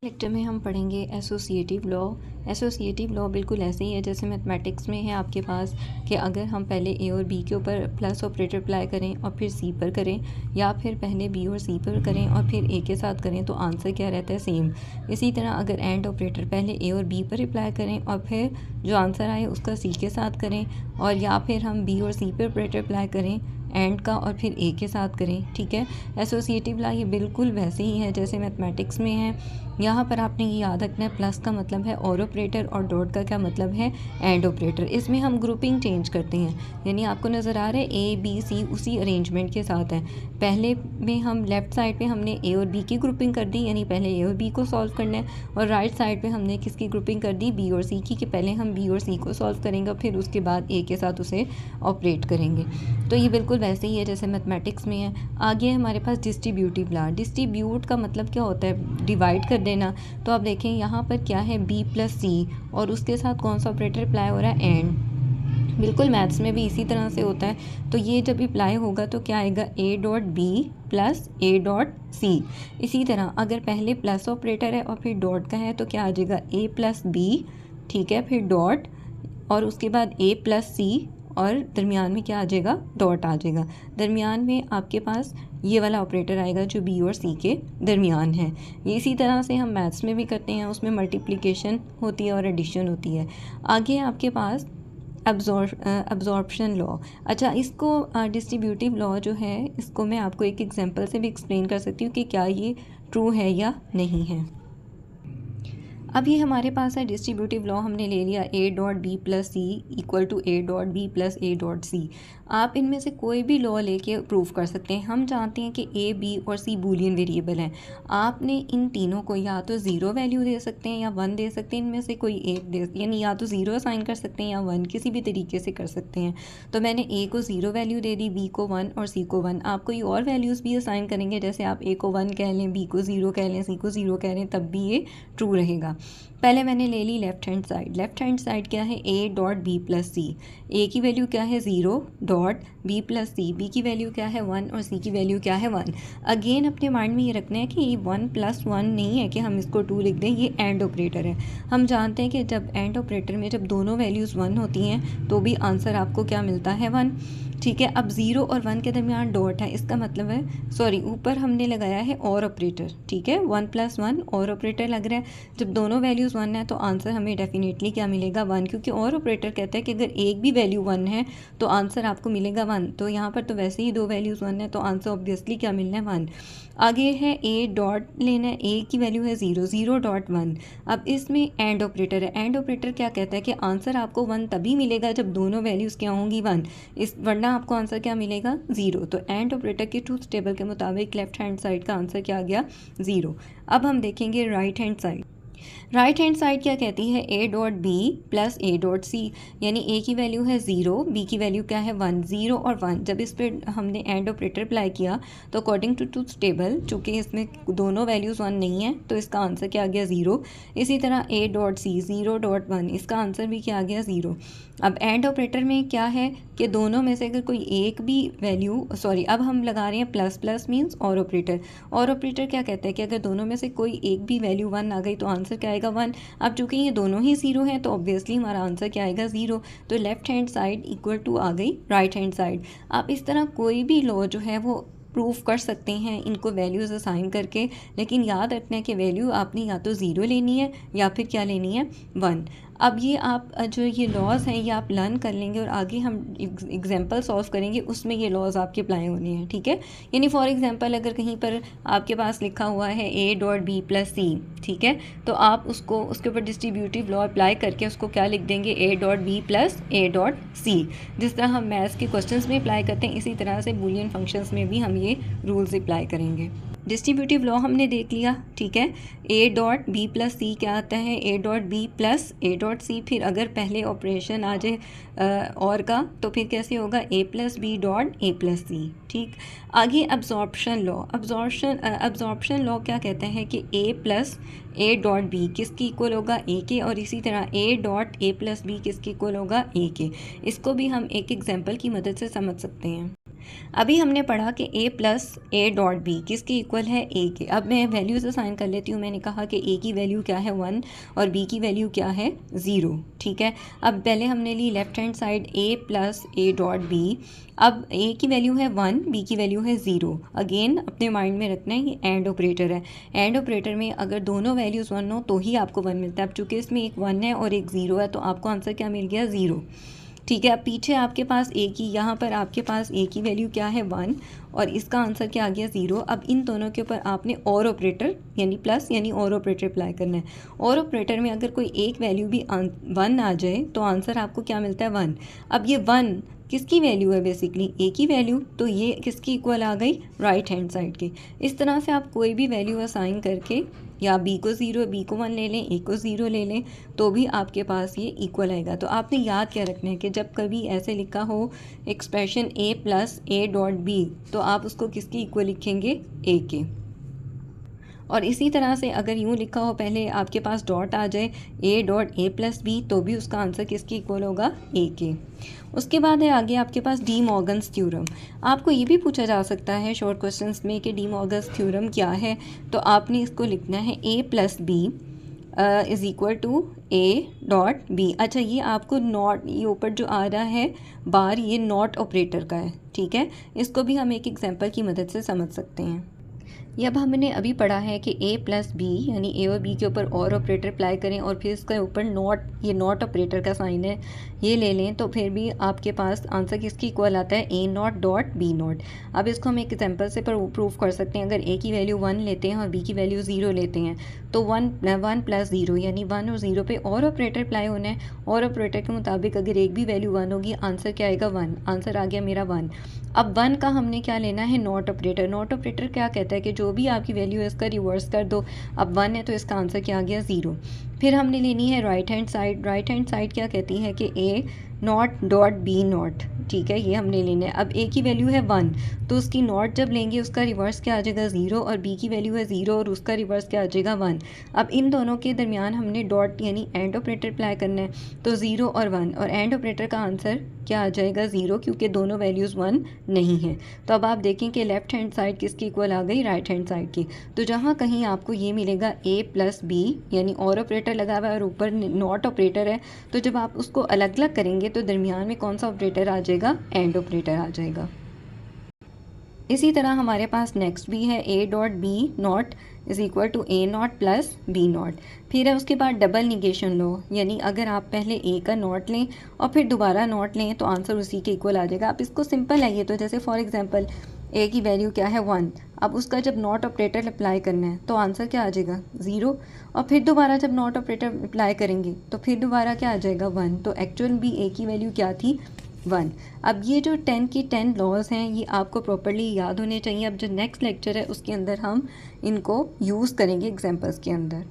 Lecture में हम पढ़ेंगे एसोसिएटिव लॉ। एसोसिएटिव लॉ बिल्कुल ऐसे ही है जैसे मैथमेटिक्स में है आपके पास कि अगर हम पहले ए और बी के ऊपर प्लस ऑपरेटर अप्लाई करें और फिर सी पर करें, या फिर पहले बी और सी पर करें और फिर ए के साथ करें, तो आंसर क्या रहता है, सेम। इसी तरह अगर एंड ऑपरेटर पहले ए और बी पर अप्लाई करें और फिर जो आंसर आए उसका सी के साथ करें, और या फिर हम बी और सी पर ऑपरेटर अप्लाई करें एंड का और फिर ए के साथ करें, ठीक है। एसोसिएटिव लॉ ये बिल्कुल वैसे ही है जैसे मैथमेटिक्स में है। यहाँ पर आपने ये याद रखना है, प्लस का मतलब है और ऑपरेटर और डॉट का क्या मतलब है, एंड ऑपरेटर। इसमें हम ग्रुपिंग चेंज करते हैं, यानी आपको नज़र आ रहा है ए बी सी उसी अरेंजमेंट के साथ है। पहले में हम लेफ़्ट साइड पे हमने ए और बी की ग्रुपिंग कर दी, यानी पहले ए और बी को सॉल्व करना है, और राइट साइड पे हमने किसकी ग्रुपिंग कर दी, बी और सी की, कि पहले हम बी और सी को सॉल्व करेंगे और फिर उसके बाद ए के साथ उसे ऑपरेट करेंगे। तो ये बिल्कुल वैसे ही है जैसे मैथमेटिक्स में है। आगे हमारे पास डिस्ट्रीब्यूटिव लॉ। डिस्ट्रीब्यूट का मतलब क्या होता है, डिवाइड कर देना। तो आप देखें यहाँ पर क्या है, बी प्लस सी, और उसके साथ कौन सा ऑपरेटर अप्लाई हो रहा है, एंड। बिल्कुल मैथ्स में भी इसी तरह से होता है। तो ये जब अप्लाई होगा तो क्या आएगा, A dot B plus A dot C. इसी तरह अगर पहले प्लस ऑपरेटर है और फिर डॉट का है तो क्या आ जाएगा, ए प्लस बी, ठीक है, फिर डॉट, और उसके बाद ए प्लस सी, और दरमियान में क्या आ जाएगा, डॉट आ जाएगा। दरमियान में आपके पास ये वाला ऑपरेटर आएगा जो बी और सी के दरमियान है। ये इसी तरह से हम मैथ्स में भी करते हैं, उसमें मल्टीप्लिकेशन होती है और एडिशन होती है। आगे आपके पास अब्जॉर्प्शन लॉ। अच्छा, इसको डिस्ट्रीब्यूटिव लॉ जो है, इसको मैं आपको एक एग्जांपल से भी एक्सप्लेन कर सकती हूँ कि क्या ये ट्रू है या नहीं है। अब ये हमारे पास है डिस्ट्रीब्यूटिव लॉ, हमने ले लिया A dot B plus C equal to A dot B plus A dot C. आप इनमें से कोई भी लॉ लेके प्रूव कर सकते हैं। हम जानते हैं कि ए बी और सी बूलियन वेरिएबल हैं। आपने इन तीनों को या तो ज़ीरो वैल्यू दे सकते हैं या वन दे सकते हैं, इनमें से कोई एक दे, यानी या तो ज़ीरो असाइन कर सकते हैं या वन, किसी भी तरीके से कर सकते हैं। तो मैंने ए को ज़ीरो वैल्यू दे दी, बी को वन और सी को वन। आप कोई और वैल्यूज़ भी असाइन करेंगे, जैसे आप ए को वन कह लें, बी को ज़ीरो कह लें, सी को ज़ीरो कह लें, तब भी ये ट्रू रहेगा। पहले मैंने ले ली left hand side. Left hand side क्या है, A dot B plus C. A की वैल्यू क्या है, zero, dot B plus C, B की वैल्यू क्या है, वन, और सी की वैल्यू क्या है, वन। अगेन अपने माइंड में ये रखना है कि ये वन प्लस वन नहीं है कि हम इसको टू लिख दें, ये एंड ऑपरेटर है। हम जानते हैं कि जब एंड ऑपरेटर में जब दोनों वैल्यूज़ वन होती हैं तो भी आंसर आपको क्या मिलता है, वन, ठीक है। अब ज़ीरो और वन के दरमियान डॉट है, इसका मतलब है, सॉरी, ऊपर हमने लगाया है और ऑपरेटर, ठीक है, वन प्लस वन और ऑपरेटर लग रहा है। जब दोनों वैल्यूज़ वन है तो आंसर हमें डेफिनेटली क्या मिलेगा, वन, क्योंकि और ऑपरेटर कहता है कि अगर एक भी वैल्यू वन है तो आंसर आपको मिलेगा वन। तो यहाँ पर तो वैसे ही दो वैल्यूज़ वन है तो आंसर ऑब्वियसली क्या मिलना है, वन। आगे है ए डॉट लेना है, ए की वैल्यू है ज़ीरो, ज़ीरो डॉट वन। अब इसमें एंड ऑपरेटर है। एंड ऑपरेटर क्या कहता है कि आंसर आपको वन तभी मिलेगा जब दोनों वैल्यूज़ क्या होंगी, वन, इस वरना आपको आंसर क्या मिलेगा, ज़ीरो। तो एंड ऑपरेटर के ट्रूथ टेबल के मुताबिक लेफ्ट हैंड साइड का आंसर क्या आ गया, ज़ीरो। अब हम देखेंगे right hand side. Right hand side क्या कहती है, A dot B plus A dot C, यानी ए की वैल्यू है ज़ीरो, बी की वैल्यू क्या है, वन। ज़ीरो और वन, जब इस पर हमने एंड ऑपरेटर अप्लाई किया तो अकॉर्डिंग टू ट्रूथ टेबल, चूँकि इसमें दोनों वैल्यूज़ वन नहीं है तो इसका आंसर क्या आ गया, ज़ीरो। इसी तरह A dot C, zero dot one, इसका आंसर भी क्या आ गया, ज़ीरो। अब एंड ऑपरेटर में क्या है कि दोनों में से अगर कोई एक भी वैल्यू, सॉरी, अब हम लगा रहे हैं प्लस, प्लस मीन्स और ऑपरेटर। और ऑपरेटर क्या कहता है कि अगर दोनों में से कोई एक भी वैल्यू वन आ गई तो आंसर क्या आएगा, वन। अब चूंकि ये दोनों ही ज़ीरो हैं तो ऑब्वियसली हमारा आंसर क्या आएगा, ज़ीरो। तो left hand side equal to आ गई राइट हैंड साइड। आप इस तरह कोई भी लॉ जो है वो प्रूफ कर सकते हैं इनको वैल्यूज़ असाइन करके, लेकिन याद रखना है कि वैल्यू आपने या तो ज़ीरो लेनी है या फिर क्या लेनी है, वन। अब ये आप जो ये लॉज हैं ये आप लर्न कर लेंगे और आगे हम एग्जांपल सॉल्व करेंगे, उसमें ये लॉज आपके अप्लाई होने हैं, ठीक है। यानी फॉर एग्जांपल अगर कहीं पर आपके पास लिखा हुआ है A dot B plus C, ठीक है, तो आप उसको उसके ऊपर डिस्ट्रीब्यूटिव लॉ अप्लाई करके उसको क्या लिख देंगे, A dot B plus A dot C. जिस तरह हम मैथ्स के क्वेश्चंस में अप्लाई करते हैं इसी तरह से बूलियन फंक्शंस में भी हम ये रूल्स अप्लाई करेंगे। डिस्ट्रीब्यूटिव लॉ हमने देख लिया, ठीक है। A dot B plus C क्या आता है, A dot B plus A dot C. फिर अगर पहले ऑपरेशन आ जाए और का तो फिर कैसे होगा, A plus B dot A plus C, ठीक। आगे अब्जॉर्प्शन लॉ। अब्जॉर्प्शन लॉ क्या कहता है कि A plus A dot B किसकी इक्वल होगा, ए के, और इसी तरह A dot A plus B किसकी इक्वल होगा, ए के। इसको भी हम एक एग्जाम्पल की मदद से समझ सकते हैं। अभी हमने पढ़ा कि a plus A dot B किसके इक्वल है a के। अब मैं वैल्यूज़ असाइन कर लेती हूँ। मैंने कहा कि a की वैल्यू क्या है 1 और b की वैल्यू क्या है 0। ठीक है, अब पहले हमने ली left hand side a plus A dot B. अब a की वैल्यू है 1, b की वैल्यू है 0। अगेन अपने माइंड में रखना है ये एंड ऑपरेटर है। एंड ऑपरेटर में अगर दोनों वैल्यूज़ 1 हो तो ही आपको 1 मिलता है। अब चूँकि इसमें एक 1 है और एक 0 है तो आपको आंसर क्या मिल गया 0। ठीक है, अब पीछे आपके पास a की, यहाँ पर आपके पास a की वैल्यू क्या है 1 और इसका आंसर क्या आ गया 0। अब इन दोनों के ऊपर आपने और ऑपरेटर यानी प्लस यानी और ऑपरेटर अप्लाई करना है। और ऑपरेटर में अगर कोई एक वैल्यू भी 1 आ जाए तो आंसर आपको क्या मिलता है 1। अब ये 1 किसकी वैल्यू है, बेसिकली a की वैल्यू, तो ये किसकी इक्वल आ गई, राइट हैंड साइड की। इस तरह से आप कोई भी वैल्यू असाइन करके या b को 0 b को 1 ले लें, a को 0 ले लें तो भी आपके पास ये इक्वल आएगा। तो आपने याद क्या रखना है कि जब कभी ऐसे लिखा हो expression a plus A dot B तो आप उसको किसकी इक्वल लिखेंगे, a के। और इसी तरह से अगर यूँ लिखा हो पहले आपके पास डॉट आ जाए a dot A plus B तो भी उसका आंसर किसकी इक्वल होगा, a के। उसके बाद है आगे आपके पास डी मॉर्गन्स थ्योरम। आपको ये भी पूछा जा सकता है शॉर्ट क्वेश्चंस में कि डी मॉर्गन्स थ्योरम क्या है, तो आपने इसको लिखना है a plus B is equal to A dot B. अच्छा, ये आपको नॉट, ये ऊपर जो आ रहा है बार, ये नॉट ऑपरेटर का है। ठीक है, इसको भी हम एक एग्जांपल की मदद से समझ सकते हैं। ये अब हमने अभी पढ़ा है कि a प्लस बी यानी a और b के ऊपर और ऑपरेटर अप्लाई करें और फिर इसके ऊपर नॉट, ये नॉट ऑपरेटर का साइन है, ये ले लें तो फिर भी आपके पास आंसर किसकी इक्वल आता है, a not dot b not. अब इसको हम एक एग्जांपल से प्रूव कर सकते हैं। अगर a की वैल्यू 1 लेते हैं और b की वैल्यू 0 लेते हैं तो 1 प्लस 0 यानी 1 और 0 पे और ऑपरेटर अप्लाई होना है। और ऑपरेटर के मुताबिक अगर एक भी वैल्यू 1 होगी आंसर क्या आएगा 1। आंसर आ गया मेरा 1। अब 1 का हमने क्या लेना है, नॉट ऑपरेटर। नॉट ऑपरेटर क्या कहता है कि जो भी आपकी वैल्यू है इसका रिवर्स कर दो। अब 1 है तो इसका आंसर क्या आ गया 0। फिर हमने लेनी है right hand side. Right hand side क्या कहती है कि a not dot B not. ठीक है, ये हमने लेना है। अब a की वैल्यू है 1 तो उसकी नॉट जब लेंगे उसका रिवर्स क्या आ जाएगा 0 और b की वैल्यू है 0 और उसका रिवर्स क्या आ जाएगा 1। अब इन दोनों के दरमियान हमने डॉट यानी एंड ऑपरेटर अप्लाई करना है तो 0 और 1 और एंड ऑपरेटर का आंसर क्या आ जाएगा 0 क्योंकि दोनों वैल्यूज़ 1 नहीं है। तो अब आप देखें कि लेफ्ट हैंड साइड किसकी इक्वल आ गई, राइट हैंड साइड की। तो जहाँ कहीं आपको ये मिलेगा a प्लस बी यानी और ऑपरेटर लगा हुआ है और ऊपर नॉट ऑपरेटर है, तो जब आप उसको अलग अलग करेंगे तो दरमियान में कौन सा ऑपरेटर आ जाएगा, एंड ऑपरेटर आ जाएगा। इसी तरह हमारे पास नेक्स्ट भी है a dot B not is equal to a not plus b not. फिर है उसके बाद डबल निगेशन लो, यानी अगर आप पहले a का नॉट लें और फिर दोबारा नॉट लें तो आंसर उसी के इक्वल आ जाएगा। अब इसको सिंपल है ये तो, जैसे फॉर एग्जांपल a की वैल्यू क्या है 1, अब उसका जब नॉट ऑपरेटर अप्लाई करना है तो आंसर क्या आ जाएगा 0 और फिर दोबारा जब नॉट ऑपरेटर अप्लाई करेंगे तो फिर दोबारा क्या आ जाएगा 1। तो एक्चुअल भी a की वैल्यू क्या थी 1। अब ये जो 10 की 10 लॉज हैं ये आपको प्रॉपर्ली याद होने चाहिए। अब जो नेक्स्ट लेक्चर है उसके अंदर हम इनको यूज़ करेंगे एग्जांपल्स के अंदर।